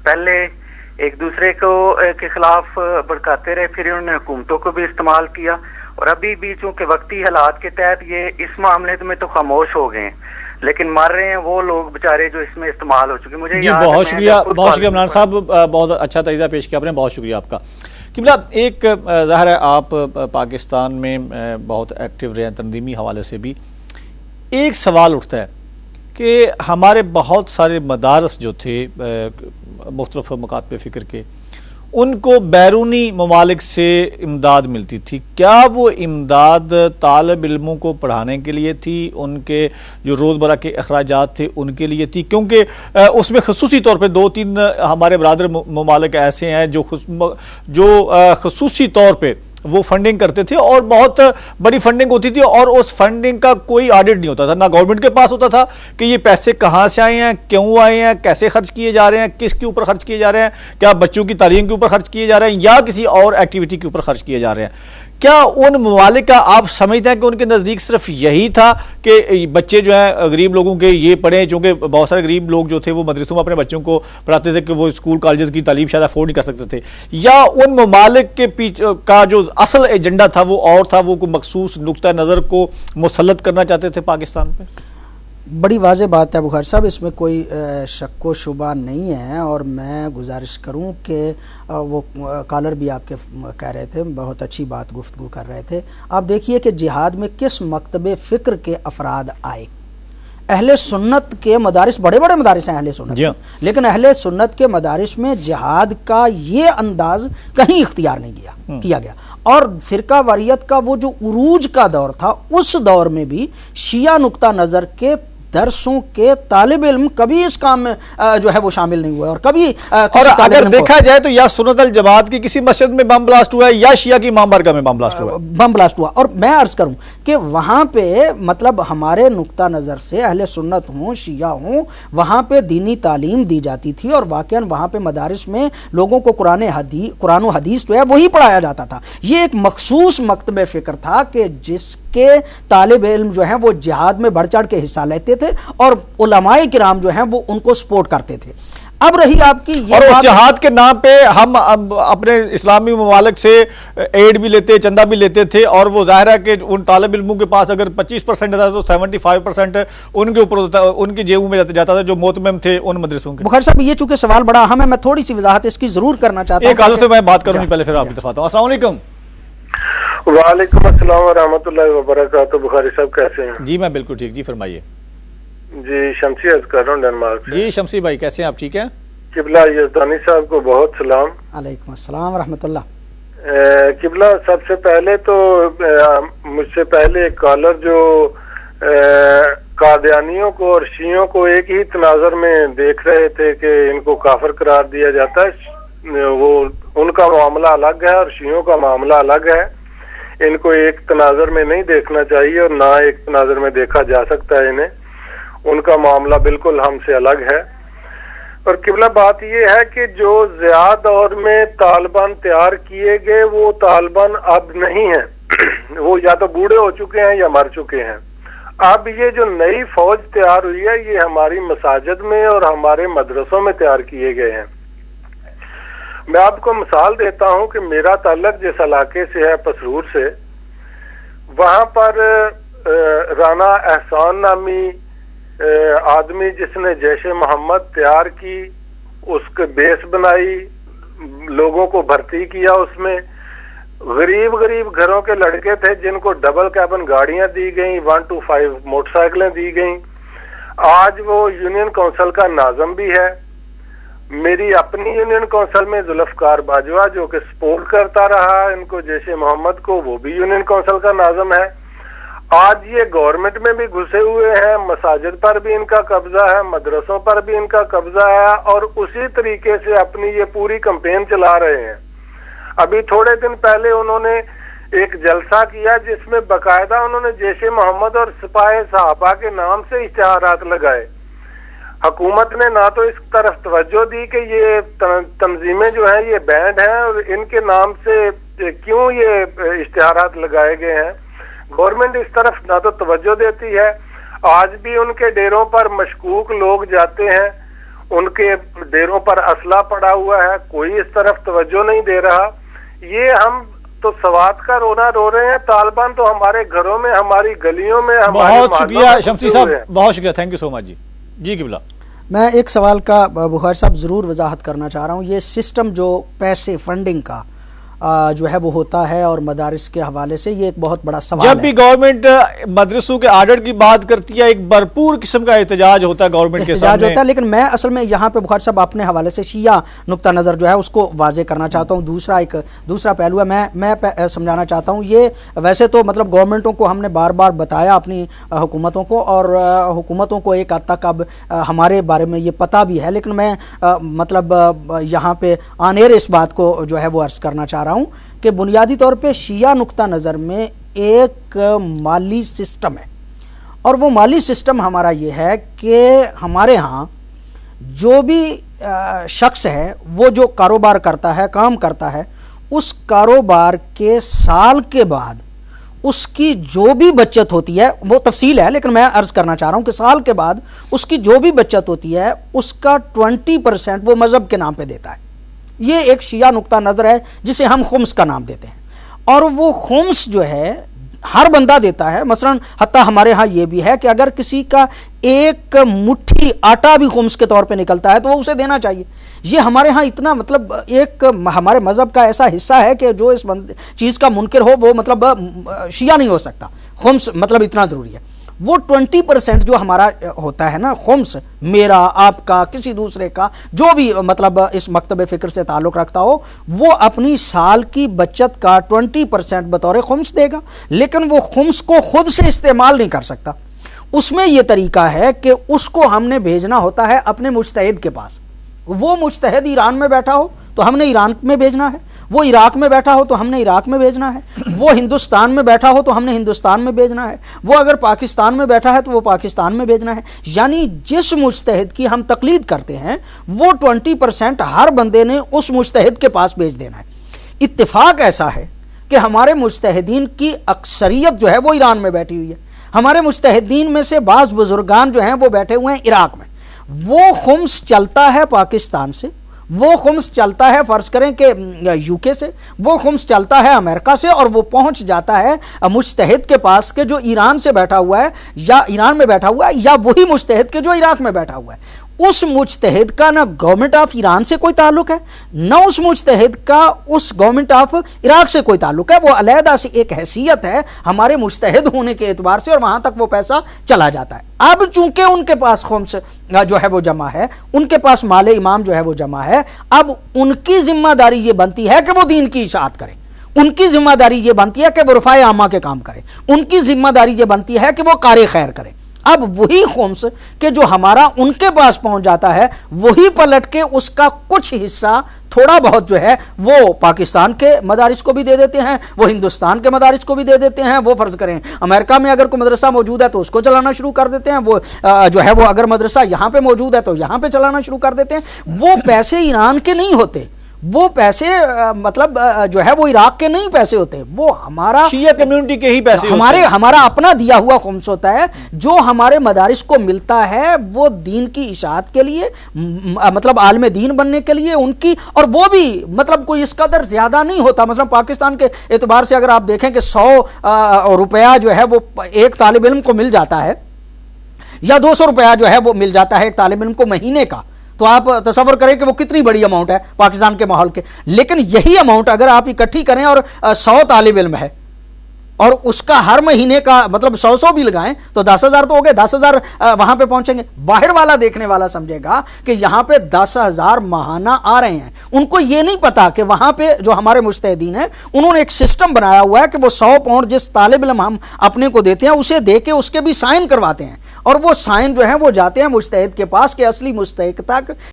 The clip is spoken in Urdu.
پہلے ایک دوسرے کو کے خلاف بھڑکاتے رہے، پھر انہوں نے حکومتوں کو بھی استعمال کیا، اور ابھی بھی چونکہ وقتی حالات کے تحت یہ اس معاملے میں تو خاموش ہو گئے ہیں، لیکن مر رہے ہیں وہ لوگ بےچارے جو اس میں استعمال ہو چکے. مجھے جی بہت شکریہ عمران صاحب، بہت اچھا تجزیہ پیش کیا آپ نے، بہت شکریہ آپ کا. قبلہ ایک ظاہر ہے آپ پاکستان میں بہت ایکٹیو رہے ہیں تنظیمی حوالے سے بھی. ایک سوال اٹھتا ہے کہ ہمارے بہت سارے مدارس جو تھے مختلف مکاتب فکر کے، ان کو بیرونی ممالک سے امداد ملتی تھی. کیا وہ امداد طالب علموں کو پڑھانے کے لیے تھی، ان کے جو روزمرہ کے اخراجات تھے ان کے لیے تھی؟ کیونکہ اس میں خصوصی طور پہ 2-3 ہمارے برادر ممالک ایسے ہیں جو خصوصی طور پہ وہ فنڈنگ کرتے تھے، اور بہت بڑی فنڈنگ ہوتی تھی، اور اس فنڈنگ کا کوئی آڈٹ نہیں ہوتا تھا، نہ گورنمنٹ کے پاس ہوتا تھا کہ یہ پیسے کہاں سے آئے ہیں، کیوں آئے ہیں، کیسے خرچ کیے جا رہے ہیں، کس کے اوپر خرچ کیے جا رہے ہیں، کیا بچوں کی تعلیم کے اوپر خرچ کیے جا رہے ہیں یا کسی اور ایکٹیویٹی کے اوپر خرچ کیے جا رہے ہیں. کیا ان ممالک کا آپ سمجھتے ہیں کہ ان کے نزدیک صرف یہی تھا کہ بچے جو ہیں غریب لوگوں کے یہ پڑھیں، چونکہ بہت سارے غریب لوگ جو تھے وہ مدرسوں میں اپنے بچوں کو پڑھاتے تھے کہ وہ اسکول کالجز کی تعلیم شاید افورڈ نہیں کر سکتے تھے، یا ان ممالک کے پیچھے کا جو اصل ایجنڈا تھا وہ اور تھا، وہ کوئی مخصوص نقطہ نظر کو مسلط کرنا چاہتے تھے پاکستان پہ؟ بڑی واضح بات ہے بخاری صاحب، اس میں کوئی شک و شبہ نہیں ہے. اور میں گزارش کروں کہ وہ کالر بھی آپ کے کہہ رہے تھے، بہت اچھی بات گفتگو کر رہے تھے. آپ دیکھیے کہ جہاد میں کس مکتب فکر کے افراد آئے. اہل سنت کے مدارس، بڑے بڑے مدارس ہیں اہل سنت، لیکن اہل سنت کے مدارس میں جہاد کا یہ انداز کہیں اختیار نہیں کیا گیا. اور فرقہ واریت کا وہ جو عروج کا دور تھا، اس دور میں بھی شیعہ نقطہ نظر کے درسوں کے طالب علم کبھی اس کام میں جو ہے وہ شامل نہیں ہوئے، اور کبھی اور اگر دیکھا جائے تو یا سنت الجماعت کی کسی مسجد میں بم بلاسٹ ہوا ہے یا شیعہ کی امام بارگاہ میں بم بلاسٹ ہوا. اور میں عرض کروں کہ وہاں پہ مطلب ہمارے نقطہ نظر سے اہل سنت ہوں شیعہ ہوں، وہاں پہ دینی تعلیم دی جاتی تھی، اور واقعاً وہاں پہ مدارس میں لوگوں کو قرآن و حدیث جو ہے وہی پڑھایا جاتا تھا. یہ ایک مخصوص مکتب فکر تھا کہ جس کے طالب علم جو ہیں وہ جہاد میں بڑھ چڑھ کے حصہ لیتے تھے، اور علماء کرام جو ہیں وہ ان کو سپورٹ کرتے تھے. اب رہی آپ کی یہ اور اس جہاد کے نام پہ ہم اپنے اسلامی ممالک سے ایڈ بھی لیتے، چندہ بھی لیتے تھے، اور وہ ظاہر ہے کہ ان طالب علموں کے پاس اگر 25% تھا تو 75% ان کے اوپر ہوتا، ان کی جیبوں میں جاتا تھا جو متمم تھے ان مدرسوں کے. بخاری صاحب یہ چونکہ سوال بڑا اہم ہے، میں تھوڑی سی وضاحت اس کی ضرور کرنا چاہتا ہوں. ایک حالت سے میں بات کروں گی پہلے پھر آپ کی دفعہ. السلام علیکم. وعلیکم السلام ورحمۃ اللہ وبرکاتہ. بخاری صاحب کیسے ہیں؟ جی میں بالکل ٹھیک. جی فرمائیے. جی شمسی عرض کر رہا ہوں ڈنمارک سے. جی شمسی بھائی کیسے ہیں آپ؟ ٹھیک ہیں. قبلہ یزدانی صاحب کو بہت سلام. علیکم السلام ورحمۃ اللہ. قبلہ سب سے پہلے تو مجھ سے پہلے ایک کالر جو قادیانیوں کو اور شیعوں کو ایک ہی تناظر میں دیکھ رہے تھے کہ ان کو کافر قرار دیا جاتا ہے، وہ ان کا معاملہ الگ ہے اور شیعوں کا معاملہ الگ ہے. ان کو ایک تناظر میں نہیں دیکھنا چاہیے اور نہ ایک تناظر میں دیکھا جا سکتا ہے انہیں. ان کا معاملہ بالکل ہم سے الگ ہے. اور قبلہ بات یہ ہے کہ جو ضیاء دور میں طالبان تیار کیے گئے وہ طالبان اب نہیں ہیں، وہ یا تو بوڑھے ہو چکے ہیں یا مر چکے ہیں. اب یہ جو نئی فوج تیار ہوئی ہے یہ ہماری مساجد میں اور ہمارے مدرسوں میں تیار کیے گئے ہیں. میں آپ کو مثال دیتا ہوں کہ میرا تعلق جس علاقے سے ہے پسرور سے، وہاں پر رانا احسان نامی آدمی جس نے جیش محمد تیار کی، اس کے بیس بنائی، لوگوں کو بھرتی کیا، اس میں غریب گھروں کے لڑکے تھے جن کو ڈبل کیبن گاڑیاں دی گئیں، 125 موٹر سائیکلیں دی گئیں. آج وہ یونین کونسل کا ناظم بھی ہے. میری اپنی یونین کونسل میں ذوالفقار باجوہ جو کہ سپورٹ کرتا رہا ان کو جیش محمد کو، وہ بھی یونین کونسل کا ناظم ہے. آج یہ گورنمنٹ میں بھی گھسے ہوئے ہیں، مساجد پر بھی ان کا قبضہ ہے، مدرسوں پر بھی ان کا قبضہ ہے، اور اسی طریقے سے اپنی یہ پوری کمپین چلا رہے ہیں. ابھی تھوڑے دن پہلے انہوں نے ایک جلسہ کیا جس میں باقاعدہ انہوں نے جیش محمد اور سپاہ صحابہ کے نام سے اشتہارات لگائے. حکومت نے نہ تو اس طرف توجہ دی کہ یہ تنظیمیں جو ہیں یہ بینڈ ہیں اور ان کے نام سے کیوں یہ اشتہارات لگائے گئے ہیں. گورنمنٹ اس طرف نہ تو توجہ دیتی ہے. آج بھی ان کے ڈیروں پر مشکوک لوگ جاتے ہیں، ان کے دیروں پر اسلحہ پڑا ہوا ہے، کوئی اس طرف توجہ نہیں دے رہا. یہ ہم تو سوات کا رونا رو رہے ہیں، طالبان تو ہمارے گھروں میں، ہماری گلیوں میں، بہت شکریہ شمسی صاحب، بہت شکریہ، تھینک یو سو مچ. جی قبلہ، میں ایک سوال کا بخاری صاحب ضرور وضاحت کرنا چاہ رہا ہوں. یہ سسٹم جو پیسے فنڈنگ کا جو ہے وہ ہوتا ہے اور مدارس کے حوالے سے، یہ ایک بہت بڑا سوال ہے. جب بھی گورنمنٹ مدرسوں کے آرڈر کی بات کرتی ہے، ایک بھرپور قسم کا احتجاج ہوتا ہے گورنمنٹ کے سامنے ہوتا ہے. لیکن میں اصل میں یہاں پہ بخاری صاحب اپنے حوالے سے شیعہ نقطہ نظر جو ہے اس کو واضح کرنا چاہتا ہوں. دوسرا پہلو ہے، میں سمجھانا چاہتا ہوں. یہ ویسے تو مطلب گورنمنٹوں کو ہم نے بار بار بتایا، اپنی حکومتوں کو، اور حکومتوں کو ایک حد تک اب ہمارے بارے میں یہ پتہ بھی ہے. لیکن میں مطلب یہاں پہ آن ایئر اس بات کو جو ہے وہ عرض کرنا چاہ رہا ہوں کہ بنیادی طور پہ شیعہ نقطہ نظر میں ایک مالی سسٹم ہے، اور وہ مالی سسٹم ہمارا یہ ہے کہ ہمارے ہاں جو بھی شخص ہے وہ جو کاروبار کرتا ہے، کام کرتا ہے، اس کاروبار کے سال کے بعد اس کی جو بھی بچت ہوتی ہے، وہ تفصیل ہے لیکن میں عرض کرنا چاہ رہا ہوں کہ سال کے بعد اس کی جو بھی بچت ہوتی ہے اس کا 20% وہ مذہب کے نام پہ دیتا ہے. یہ ایک شیعہ نقطہ نظر ہے جسے ہم خمس کا نام دیتے ہیں، اور وہ خمس جو ہے ہر بندہ دیتا ہے. مثلا حتیٰ ہمارے ہاں یہ بھی ہے کہ اگر کسی کا ایک مٹھی آٹا بھی خمس کے طور پہ نکلتا ہے تو وہ اسے دینا چاہیے. یہ ہمارے ہاں اتنا مطلب ایک ہمارے مذہب کا ایسا حصہ ہے کہ جو اس چیز کا منکر ہو وہ مطلب شیعہ نہیں ہو سکتا. خمس مطلب اتنا ضروری ہے. وہ 20% جو ہمارا ہوتا ہے نا خمس، میرا، آپ کا، کسی دوسرے کا، جو بھی مطلب اس مکتب فکر سے تعلق رکھتا ہو، وہ اپنی سال کی بچت کا 20% بطور خمس دے گا. لیکن وہ خمس کو خود سے استعمال نہیں کر سکتا. اس میں یہ طریقہ ہے کہ اس کو ہم نے بھیجنا ہوتا ہے اپنے مجتہد کے پاس. وہ مجتہد ایران میں بیٹھا ہو تو ہم نے ایران میں بھیجنا ہے، وہ عراق میں بیٹھا ہو تو ہم نے عراق میں بھیجنا ہے، وہ ہندوستان میں بیٹھا ہو تو ہم نے ہندوستان میں بھیجنا ہے، وہ اگر پاکستان میں بیٹھا ہے تو وہ پاکستان میں بھیجنا ہے. یعنی جس مجتہد کی ہم تقلید کرتے ہیں وہ 20% ہر بندے نے اس مجتہد کے پاس بھیج دینا ہے. اتفاق ایسا ہے کہ ہمارے مجتہدین کی اکثریت جو ہے وہ ایران میں بیٹھی ہوئی ہے. ہمارے مجتہدین میں سے بعض بزرگان جو ہیں وہ بیٹھے ہوئے ہیں عراق میں. وہ خمس چلتا ہے پاکستان سے، وہ خمس چلتا ہے فرض کریں کہ یو کے سے، وہ خمس چلتا ہے امریکہ سے، اور وہ پہنچ جاتا ہے مجتہد کے پاس کے جو ایران سے بیٹھا ہوا ہے یا ایران میں بیٹھا ہوا ہے، یا وہی مجتہد کے جو عراق میں بیٹھا ہوا ہے. اس مجتہد کا نہ گورنمنٹ آف ایران سے کوئی تعلق ہے، نہ اس مجتہد کا اس گورنمنٹ آف عراق سے کوئی تعلق ہے. وہ علیحدہ سے ایک حیثیت ہے ہمارے مجتہد ہونے کے اعتبار سے، اور وہاں تک وہ پیسہ چلا جاتا ہے. اب چونکہ ان کے پاس خمس جو ہے وہ جمع ہے، ان کے پاس مال امام جو ہے وہ جمع ہے، اب ان کی ذمہ داری یہ بنتی ہے کہ وہ دین کی اشاعت کریں. ان کی ذمہ داری یہ بنتی ہے کہ وہ رفاع عامہ کے کام کریں. ان کی ذمہ داری یہ بنتی ہے کہ وہ کار خیر کریں. اب وہی خمس کہ جو ہمارا ان کے پاس پہنچ جاتا ہے، وہی پلٹ کے اس کا کچھ حصہ تھوڑا بہت جو ہے وہ پاکستان کے مدارس کو بھی دے دیتے ہیں، وہ ہندوستان کے مدارس کو بھی دے دیتے ہیں. وہ فرض کریں امریکہ میں اگر کوئی مدرسہ موجود ہے تو اس کو چلانا شروع کر دیتے ہیں. وہ جو ہے وہ اگر مدرسہ یہاں پہ موجود ہے تو یہاں پہ چلانا شروع کر دیتے ہیں. وہ پیسے ایران کے نہیں ہوتے، وہ پیسے مطلب جو ہے وہ عراق کے نہیں پیسے ہوتے، وہ ہمارا شیعہ کمیونٹی کے ہی پیسے ہمارا اپنا دیا ہوا خمس ہوتا ہے جو ہمارے مدارس کو ملتا ہے. وہ دین کی اشاعت کے لیے، مطلب عالم دین بننے کے لیے ان کی، اور وہ بھی مطلب کوئی اس قدر زیادہ نہیں ہوتا. مثلا پاکستان کے اعتبار سے اگر آپ دیکھیں کہ 100 روپیہ جو ہے وہ ایک طالب علم کو مل جاتا ہے، یا 200 روپیہ جو ہے وہ مل جاتا ہے ایک طالب علم کو مہینے کا، تو آپ تصور کریں کہ وہ کتنی بڑی اماؤنٹ ہے پاکستان کے ماحول کے. لیکن یہی اماؤنٹ اگر آپ اکٹھی کریں اور 100 طالب علم ہے اور اس کا ہر مہینے کا مطلب 100 بھی لگائیں تو 10,000 تو ہو گئے. 10,000 وہاں پہ پہنچیں گے. باہر والا دیکھنے والا سمجھے گا کہ یہاں پہ 10,000 ماہانہ آ رہے ہیں. ان کو یہ نہیں پتا کہ وہاں پہ جو ہمارے مجتہدین ہیں انہوں نے ایک سسٹم بنایا ہوا ہے کہ وہ 100 پاؤنڈ جس طالب علم ہم اپنے کو دیتے ہیں اسے دے کے اس کے بھی سائن کرواتے ہیں، اور وہ سائن جو ہیں وہ جاتے ہیں مجتہد کے پاس کہ اصلی مجتہد تک